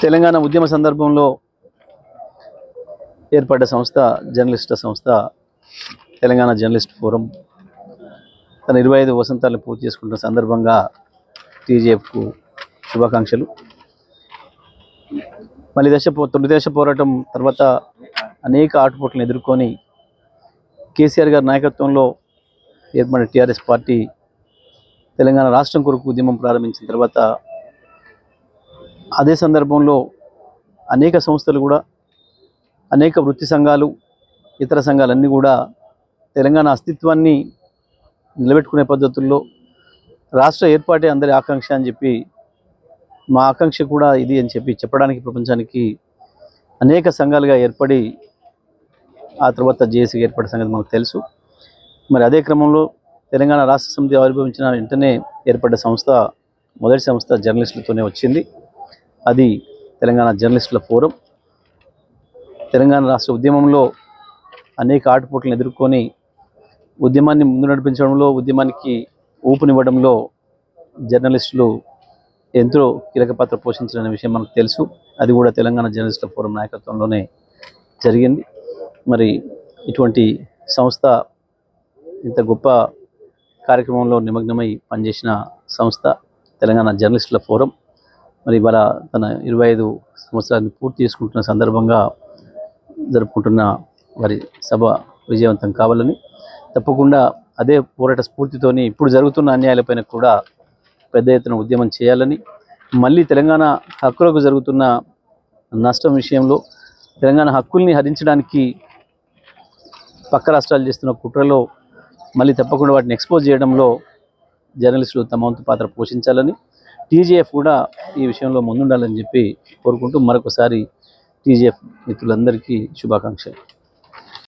తెలంగాణ ఉద్యమ సందర్భంలో ఏర్పడ్డ సంస్థ జర్నలిస్టుల సంస్థ తెలంగాణ జర్నలిస్ట్ ఫోరం తన 25 వసంతాలు పూర్తి చేసుకుంటున్న సందర్భంగా టీజేఎఫ్కు శుభాకాంక్షలు. తొలి దేశ పోరాటం తర్వాత అనేక ఆటుపోట్లను ఎదుర్కొని కేసీఆర్ గారి నాయకత్వంలో ఏర్పడిన టీఆర్ఎస్ పార్టీ తెలంగాణ రాష్ట్రం కొరకు ఉద్యమం ప్రారంభించిన తర్వాత అదే సందర్భంలో అనేక సంస్థలు కూడా, అనేక వృత్తి సంఘాలు, ఇతర సంఘాలన్నీ కూడా తెలంగాణ అస్తిత్వాన్ని నిలబెట్టుకునే పద్ధతుల్లో రాష్ట్ర ఏర్పాటే అందరి ఆకాంక్ష అని చెప్పి, మా ఆకాంక్ష కూడా ఇది అని చెప్పడానికి ప్రపంచానికి అనేక సంఘాలుగా ఏర్పడి ఆ తర్వాత జేఏసీగా ఏర్పడే సంగతి మనకు తెలుసు. మరి అదే క్రమంలో తెలంగాణ రాష్ట్ర సమితి ఆవిర్భవించిన వెంటనే ఏర్పడ్డ సంస్థ, మొదటి సంస్థ జర్నలిస్టులతోనే వచ్చింది. అది తెలంగాణ జర్నలిస్టుల ఫోరం. తెలంగాణ రాష్ట్ర ఉద్యమంలో అనేక ఆటుపోట్లను ఎదుర్కొని ఉద్యమాన్ని ముందు నడిపించడంలో, ఉద్యమానికి ఊపునివ్వడంలో జర్నలిస్టులు ఎంతో కీలక పాత్ర పోషించిన విషయం మనకు తెలుసు. అది కూడా తెలంగాణ జర్నలిస్టుల ఫోరం నాయకత్వంలోనే జరిగింది. మరి ఇటువంటి సంస్థ, ఇంత గొప్ప కార్యక్రమంలో నిమగ్నమై పనిచేసిన సంస్థ తెలంగాణ జర్నలిస్టుల ఫోరం మరి ఇవాళ తన 25 సంవత్సరాన్ని పూర్తి చేసుకుంటున్న సందర్భంగా జరుపుకుంటున్న వారి సభ విజయవంతం కావాలని, తప్పకుండా అదే పోరాట స్ఫూర్తితోని ఇప్పుడు జరుగుతున్న అన్యాయాలపైన కూడా పెద్ద ఎత్తున ఉద్యమం చేయాలని, మళ్ళీ తెలంగాణ హక్కులకు జరుగుతున్న నష్టం విషయంలో తెలంగాణ హక్కుల్ని హరించడానికి పక్క రాష్ట్రాలు చేస్తున్న కుట్రలో మళ్ళీ తప్పకుండా వాటిని ఎక్స్పోజ్ చేయడంలో జర్నలిస్టులు తమ వంతు పాత్ర పోషించాలని, టీజేఎఫ్ కూడా ఈ విషయంలో ముందుండాలని చెప్పి కోరుకుంటూ మరొకసారి టీజేఎఫ్ మిత్రులందరికీ శుభాకాంక్షలు.